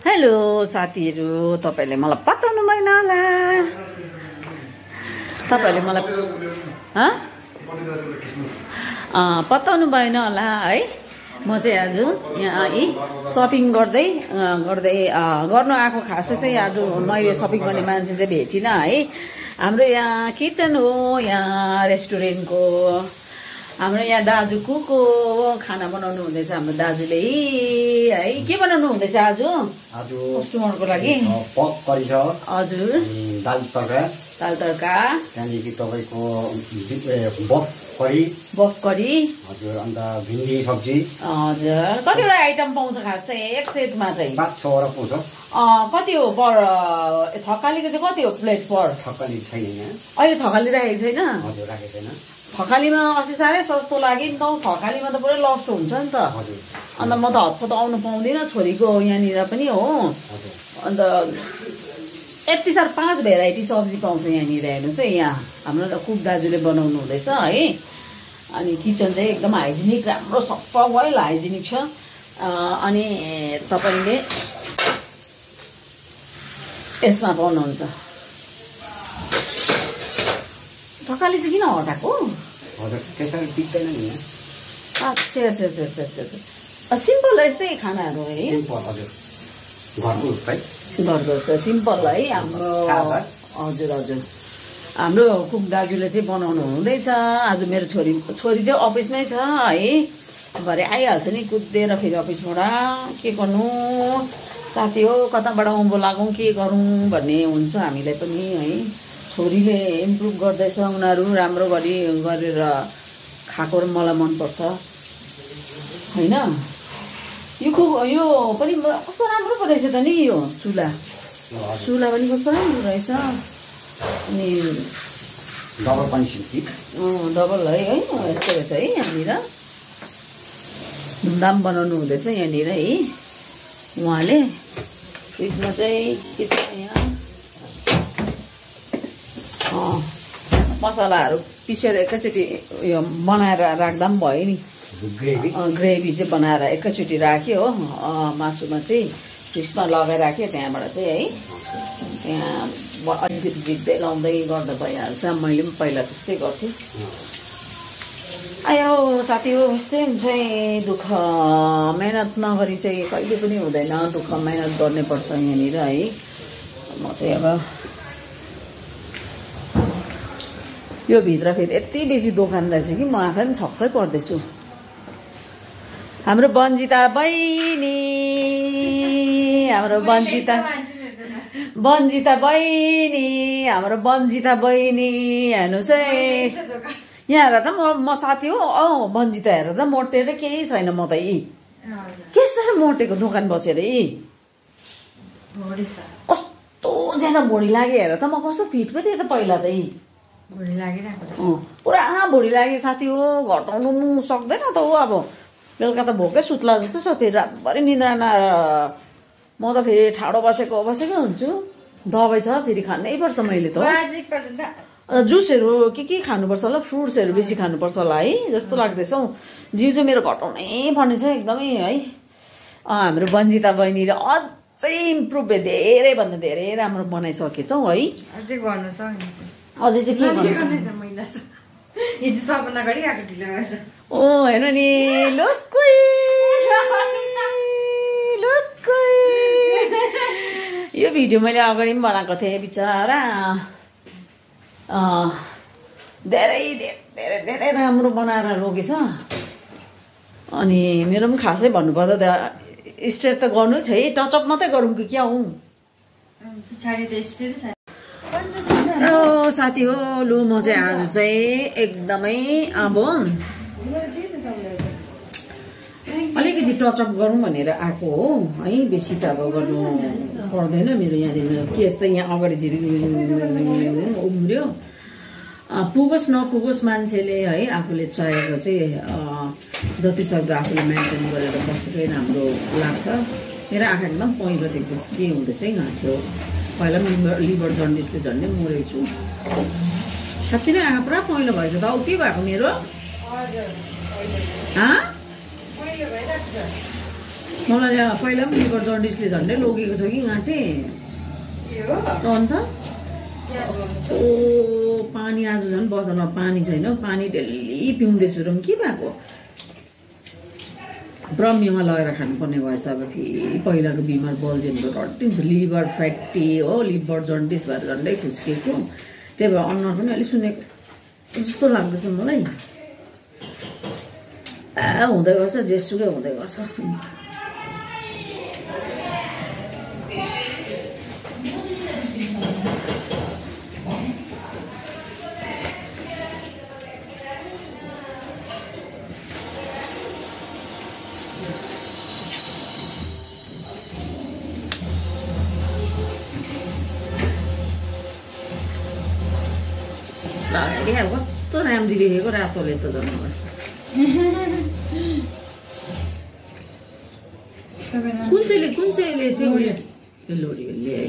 Hello साथीहरु, तपाईले मलाई पत्याउनु भएन होला। तपाईले मलाई पत्याउनु भएन होला है। म चाहिँ आज यहाँ शपिङ गर्दै गर्नु आएको। खासै चाहिँ आज मैले शपिङ गर्ने मान्छे चाहिँ भेटिनँ है। हाम्रो यहाँ किचन हो, यहाँ रेस्टुरेन्टको। हाम्रो यहाँ दाजु कुको खाना बनाउनु हुँदैछ। हाम्रो दाजुले है के बनाउनु हुँदैछ आज कस्टमरको लागि? पक करी छ हजुर, दाल तड्का, त्यहाँदेखि तपाईँको बफ करी हजुर, अन्त भिन्डी सब्जी हजुर। कतिवटा आइटम पाउँछ खास चाहिँ एक सेटमा चाहिँ? 5-6 वटा पाउँछ। कति हो पर? थकालीको चाहिँ कति हो प्लेट पर? थकाली छैन यहाँ अहिले, थकाली राखेको छैन? हजुर, राखेको छैन। थकालीमा अस्ति साह्रै सस्तो लाग्यो नि त। थकालीमा त पुरै लस्ट हुन्छ नि त। अन्त म त हतपत आउनु पाउँदिनँ, छोरीको यहाँनिर पनि हो। अन्त यति साह्रो 5 भेराइटी सब्जी पाउँछ यहाँनिर। हेर्नुहोस् है, यहाँ हाम्रो कुक दाजुले बनाउनु हुँदैछ है। अनि किचन चाहिँ एकदम हाइजेनिक, राम्रो सफा वेल हाइजेनिक छ। अनि तपाईँले यसमा पाउनुहुन्छ। थकाली चाहिँ किन हटाएको? हजुर, त्यसरी टिक्दैन नि। अच्छा, सिम्पल यस्तै खानाहरू है। हजुर, घरको जस्तै सिम्पल है हाम्रो। हजुर, हाम्रो कुक दाजुले चाहिँ बनाउनु हुँदैछ। आज मेरो छोरी चाहिँ अफिसमै छ है। भरे आइहाल्छ नि कुदेर फेरि अफिसबाट। के गर्नु साथी हो, कताबाट उँभो लागौँ, के गरौँ भन्ने हुन्छ हामीलाई पनि है। छोरीले इम्प्रुभ गर्दैछ, उनीहरू राम्रो गरेर खाएको मलाई मनपर्छ होइन। यो पनि कस्तो राम्रो पो रहेछ त नि। यो चुला पनि कस्तो राम्रो रहेछ। अनि डबल पनि सिन्की डबल है यस्तो रहेछ है। यहाँनिर धुमधाम बनाउनु हुँदैछ यहाँनिर है उहाँले। फ्रिजमा चाहिँ के छ यहाँ मसलाहरू पिसेर एकैचोटि यो बनाएर राख्दा पनि भयो नि। ग्रेभी चाहिँ बनाएर एकैचोटि राख्यो हो। मासुमा चाहिँ फ्रिजमा लगाइराख्यो, त्यहाँबाट चाहिँ है त्यहाँ अलिकति भिज्दै लाउँदै गर्दा भइहाल्छ। मैले पनि पहिला त्यस्तै गर्थेँ। आयो साथी हो, यस्तै हुन्छ दुःख मेहनत नगरी चाहिँ कहिले पनि हुँदैन। दुःख मेहनत गर्नुपर्छ यहाँनिर है। म चाहिँ अब यो भित्र फेरि यति बेसी दोकान रहेछ कि म आफै पनि छक्कै पर्दैछु। हाम्रो बन्जिता बहिनी, हाम्रो बन्जिता बहिनी हेर्नुहोस् है। यहाँ हेर्दा त म साथी हो बन्जिता हेरेर त मोटेर केही छैन। म त के साह्रो मोटेको दोकान बसेर कस्तो ज्यादा भुँडी लाग्यो। हेर त म कस्तो फिट पो थिएँ त पहिला त पुरा भुँडी लाग्यो साथी हो। घटाउनु सक्दैन त हो। अब बेलुका त भोकै सुत्ला जस्तो छ। फेरि रातभरि निद्रा नआएर म त फेरि ठाडो बसेको हुन्छु। दबाई छ फेरि खानै पर्छ मैले त। जुसहरू के खानुपर्छ होला, फ्रुट्सहरू बेसी खानुपर्छ होला है जस्तो लाग्दैछ हौ। जिउ चाहिँ मेरो घटाउनै पर्ने छ एकदमै है। हाम्रो बन्जिता बहिनीले अझै इम्प्रुभ धेरैभन्दा धेरै राम्रो बनाइसकेछौँ है। अझै चाहिँ के ओ हेर्नु नि, लुक्कै यो भिडियो मैले अगाडि पनि बनाएको थिएँ। बिचरा धेरै राम्रो बनाएर लगेछ। अनि मेरो पनि खासै भन्नुपर्दा त स्ट्रेट त गर्नु छ है, टचअप मात्रै गरौँ कि क्या हौ। साथी हो लु, म चाहिँ आज चाहिँ एकदमै अब अलिकति टचअप गरौँ भनेर आएको हो है। बेसी त अब गर्नु पर्दैन। मेरो यहाँनिर केस चाहिँ यहाँ अगाडि झिरी उम्रियो। पुगोस् नपुगोस् मान्छेले है, आफूले चाहेको चाहिँ जतिसक्दो आफूले मेन्टेन गरेर बसेकै राम्रो लाग्छ। मेरो आँखा एकदम पहिलो देख्दैछ के हुँदैछ है घाँथ्यो। पहिला पनि लिभर जन्डिसले झन्डै मरेको छु। साँच्ची नै आँखा पुरा पहिलो भएछ त। के भएको मेरो? मलाई पहिला पनि लिभर जन्डिसले झन्डै लगेको छ कि घाँटे अन्त ओ पानी आज झन् बजारमा पानी छैन पानी डेली पिउँदैछु र के भएको ब्रह्मीमा लगेर खानुपर्ने भएछ अब फेरि पहिलाको बिमार बल्झेनको रटिन्छ लिभर फ्याटी हो लिभर जन्डिस भएर झन्डै खुस्किएको त्यही भएर अनुहार पनि अलिक सुनेको जस्तो लाग्दैछ मलाई हुँदै गर्छ जेसुकै हुँदै गर्छ कस्तो राम्री देखेको रातोले त जन्म कुन चाहिँले चाहिँ लोरीले है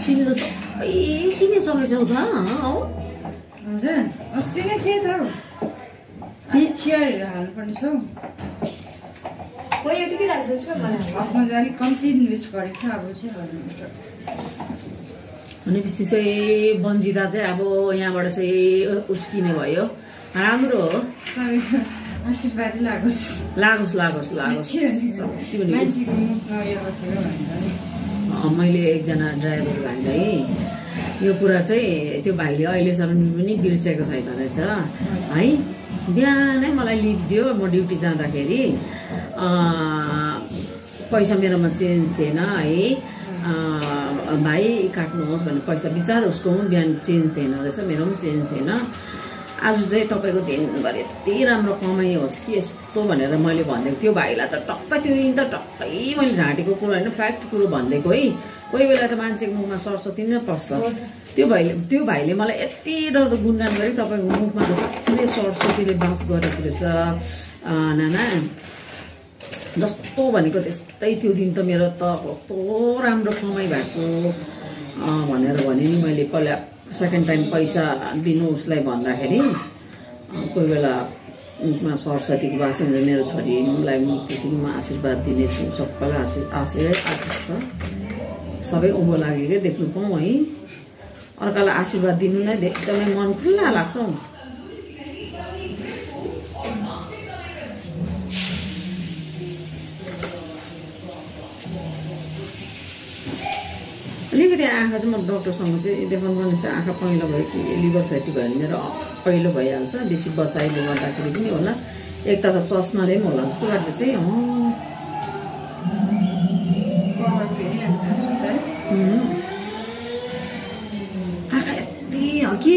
तिमी त सबै किनिसकेछौ त हौ हजुर अस्ति नै थिएँ त चियरहरू हाल्नुपर्ने छ आफ्नो अलिक कम्ती इन्भेस्ट गरेको थियो अब चाहिँ हाल्नुपर्छ भनेपछि चाहिँ बन्जिता चाहिँ अब यहाँबाट चाहिँ उस्किने भयो राम्रो हो आशीर्वाद लागोस् मैले एकजना ड्राइभर भाइलाई यो कुरा चाहिँ त्यो भाइले अहिलेसम्म पनि बिर्सेको छैन रहेछ है बिहानै मलाई लिभ दियो म ड्युटी जाँदाखेरि पैसा मेरोमा चेन्ज थिएन है भाइ काट्नुहोस् भने पैसा बिचार उसको पनि बिहान चेन्ज थिएन रहेछ मेरो पनि चेन्ज थिएन आज चाहिँ तपाईँको दिनभरि यति राम्रो कमाइ होस् कि यस्तो भनेर मैले भनिदिएको त्यो भाइलाई त टक्कै त्यो दिन त टक्कै मैले ढाँटेको कुरो होइन फ्याक्ट कुरो भनिदिएको है कोही बेला त मान्छेको मुखमा सरस्वती नै पस्छ त्यो भाइले मलाई यति डरदो गुणगान गरे तपाईँको मुखमा त साँच्चै नै सरस्वतीले बास गरेको रहेछ नाना जस्तो भनेको त्यस्तै त्यो दिन त मेरो त कस्तो राम्रो कमाइ भएको भनेर भने नि मैले पहिला सेकेन्ड टाइम पैसा दिनु उसलाई भन्दाखेरि कोही बेला मुखमा सरस्वतीको बास हुन्छ मेरो छोरीलाई त्यतिमा म आशीर्वाद दिनेछु सबैलाई आशिष छ सबै उँभो लाग्यो क्या देख्नु पाऊँ है अर्कालाई आशीर्वाद दिनु नै एकदमै मन खुल्ला लाग्छ हौ अलिकति आँखा चाहिँ म डक्टरसँग चाहिँ देखाउनु पर्ने छ आँखा पहिलो भयो कि लिभर फ्याटी भयो भने मेरो पहिलो भइहाल्छ बेसी बचाइले गर्दाखेरि पनि होला एक त चस्माले पनि होला जस्तो लाग्दैछ है आँखा यति हो कि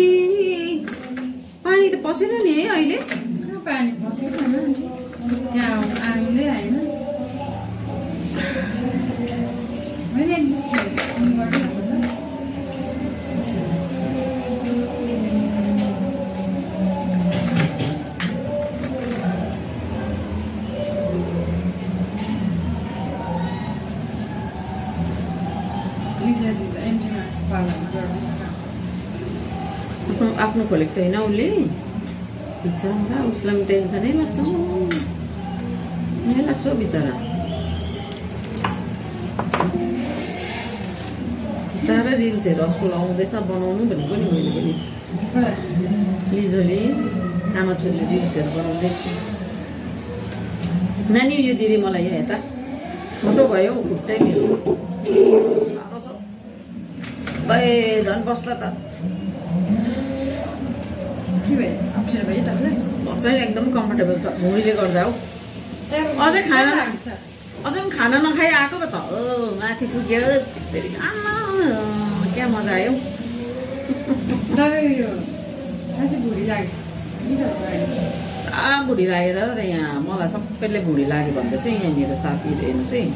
पानी त पसेन नि है अहिले पानी पसेको छैन त्यहाँ आउँदै होइन आफ्नो खोलेको छैन उसले बिचरा उसलाई पनि टेन्सनै लाग्छ नै लाग्छ बिचरा बिचरा रिल्सहरू आजकल आउँदैछ बनाउनु भनेको नि मैले पनि लिजोले आमा छोरीले रिल्सहरू बनाउँदैछ नानी यो दिदी मलाई यहाँ यता छोटो भयो खुट्टै मेरो साह्रो छ भए झन् बस्दा त के भयो अप्ठ्यारो भयो तपाईँलाई चाहिँ एकदम कम्फर्टेबल छ भुँडीले गर्दा हो अझै खाना पनि खाना नखाइ आएको त माथि पुग्यो फेरि क्या मजा आयो भुँडी लाग्छ भुँडी लागेर यहाँ मलाई सबैले भुँडी लाग्यो भन्दैछ यहाँनिर साथीहरू हेर्नु चाहिँ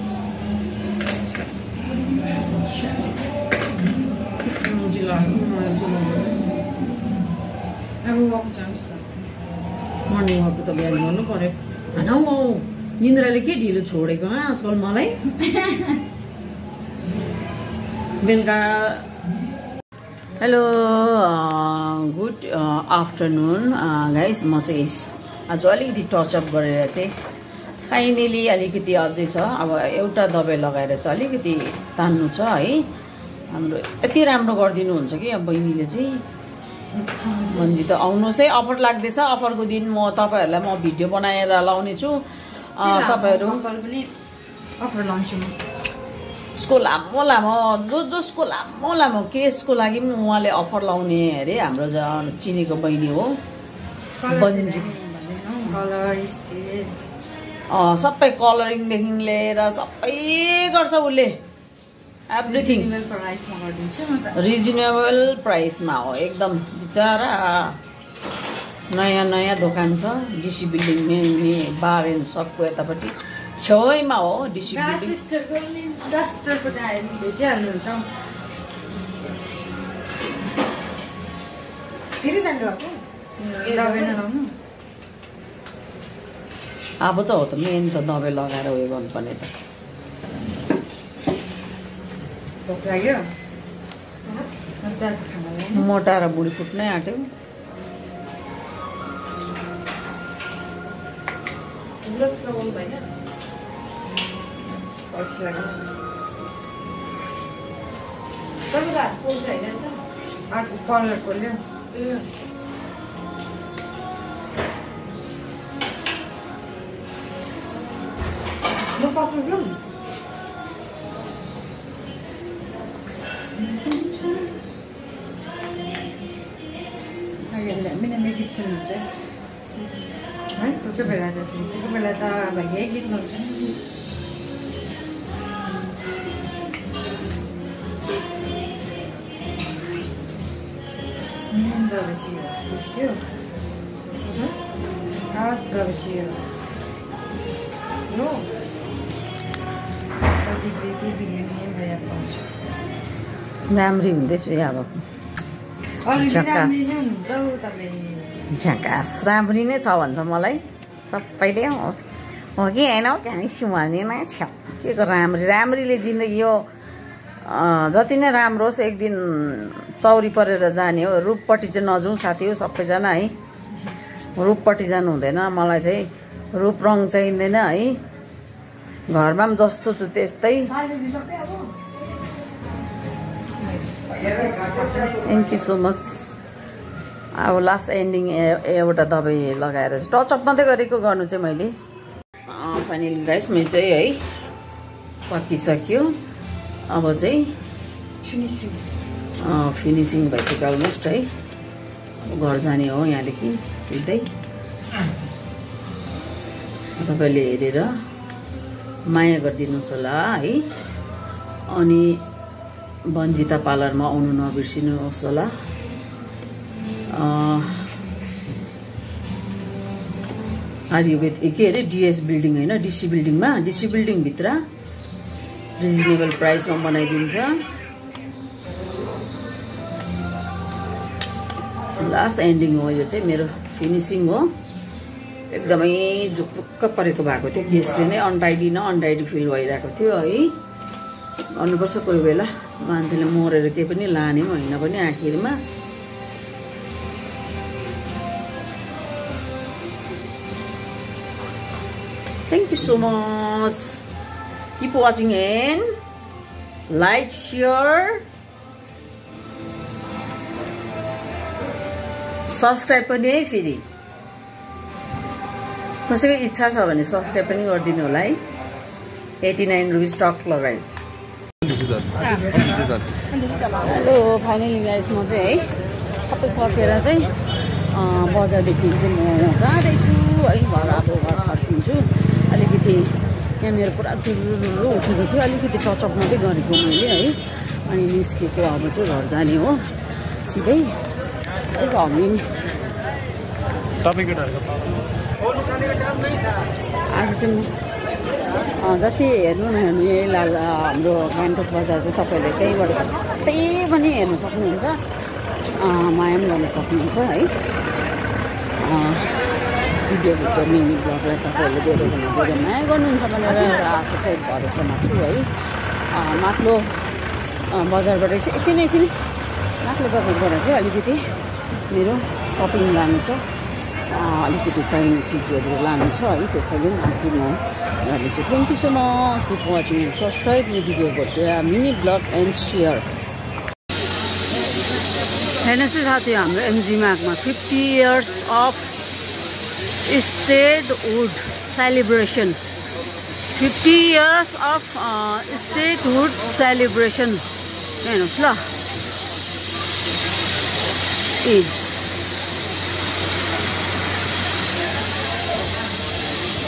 मर्निङ वक त बिहान गर्नु पर्यो होइन हौ निन्द्राले के ढिलो छोडेको आजकल मलाई बेलुका हेलो गुड आफ्टरनुन गाइस। म चाहिँ आज अलिकति टचअप गरेर चाहिँ फाइनली अलिकति अझै छ। अब एउटा दबाई लगाएर चाहिँ अलिकति तान्नु छ है। हाम्रो यति राम्रो गरिदिनुहुन्छ कि अब बहिनीले चाहिँ। भन्जी त आउनुहोस् है, अफर लाग्दैछ। अफरको दिन म तपाईँहरूलाई म भिडियो बनाएर लाउने छु। तपाईँहरू पनि अफर लाउँछु। उसको लामो लामो जसको लामो लामो केसको लागि पनि उहाँले अफर लाउने अरे। हाम्रो चिनेको बहिनी हो बन्जी। सबै कलरिङदेखि लिएर सबै गर्छ उसले, एभ्रिथिङ रिजनेबल प्राइसमा हो एकदम। बिचरा नयाँ नयाँ दोकान छ DC building main bar and सकको यतापट्टि छेउमा हो डिसी बिल्डिङ। अब त हो त मेन त दबाई लगाएर उयो गर्नुपर्ने त। मोटा र बुढी फुट्नै आँट्यो। कलर खोल्यो म पक्रियो मिना मेडिसिन हुन्छ है। कोही बेला त अब यही गीत गाउँछ। राम्री हुँदैछु अब। झ्याकास राम्री नै छ भन्छ मलाई सबैले। हो कि होइन हो कहाँ सुहानी नै छ के को राम्री। राम्रीले जिन्दगी हो जति नै राम्रो होस् एक दिन चौरी परेर जाने हो। रूपपट्टि चाहिँ नजाउँ साथी हो सबैजना है। रूपपट्टि जानु हुँदैन। मलाई चाहिँ रूप रङ चाहिँदैन है। घरमा पनि जस्तो छु त्यस्तै। Thank you so much. अब लास्ट एन्डिङ एउटा दबाई लगाएर चाहिँ टचअप मात्रै गरेको गर्नु चाहिँ मैले। फाइनली गाइस मेरो चाहिँ है सकिसक्यो। अब चाहिँ फिनिसिङ भइसक्यो अलमोस्ट है। घर जाने हो यहाँदेखि सिधै। तपाईँले हेरेर माया गरिदिनुहोस् होला है। अनि बन्जिता पार्लरमा आउनु नबिर्सिनुहोस् होला। आर्यवेद के अरे डिएस बिल्डिङ होइन डिसी बिल्डिङमा। डिसी बिल्डिङभित्र रिजनेबल प्राइसमा बनाइदिन्छ। लास्ट एन्डिङ हो यो चाहिँ मेरो फिनिसिङ हो। एकदमै झुक्क परेको भएको थियो केसले नै। अनटाइडी फिल भइरहेको थियो है। गर्नुपर्छ कोही बेला मान्छेले मरेर केही पनि लाने पनि होइन पनि आखिरमा। Thank you so much. Keep watching and like, share, subscribe पनि है। फेरि कसैको इच्छा छ भने सब्सक्राइब पनि गरिदिनु होला है। 89 रुपिस स्टक लगाइ। हेलो फाइनली गाइस म चाहिँ है सबै सकेर चाहिँ बजारदेखि चाहिँ म जाँदैछु है। घर फर्किन्छु। अलिकति यहाँ मेरो पुरा जुरुरु उठेको थियो। अलिकति टचअप मात्रै गरेको मैले है। अनि निस्केको अब चाहिँ घर जाने हो सिधै। एक हग्ने आज चाहिँ जति हेर्नु नहेर्नु यही हाम्रो गान्तोक बजार चाहिँ तपाईँहरूले त्यहीँबाट त्यही पनि हेर्नु सक्नुहुन्छ। माया पनि गर्न सक्नुहुन्छ है। भिडियोभित्र मिनी ब्लगलाई तपाईँहरूले धेरैभन्दा धेरै माया गर्नुहुन्छ भनेर एउटा आशा सहित भरोसामा छु है। माथिल्लो बजारबाट चाहिँ एकछिन माथि बजारबाट चाहिँ अलिकति मेरो सपिङ लानु छ, अलिकति चाहिने चिजहरू लानु छ है, त्यसैले माथि म जाँदैछु। Thank you so much, keep watching and subscribe me video mini blog and share. हेर्नुहोस् है साथी, हाम्रो एमजी मार्गमा 50 years of statehood celebration, 50 years of statehood celebration. हेर्नुहोस् ल,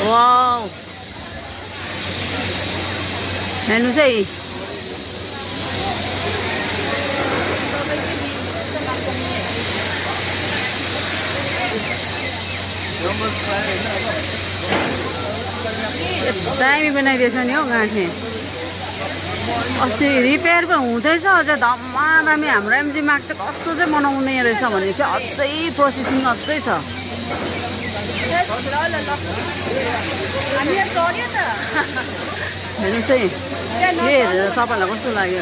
वाउ, हेर्नुहोस् है, दामी बनाइदिएछ नि हौ गाँठे। अस्ति रिपेयर पो हुँदैछ, अझ धम्मादामी। हाम्रो एमजी मार्ग चाहिँ कस्तो चाहिँ बनाउने रहेछ भने चाहिँ अझै प्रोसेसिङ अझै छ। हेर्नुहोस् है, हेरेर तपाईँलाई कस्तो लाग्यो?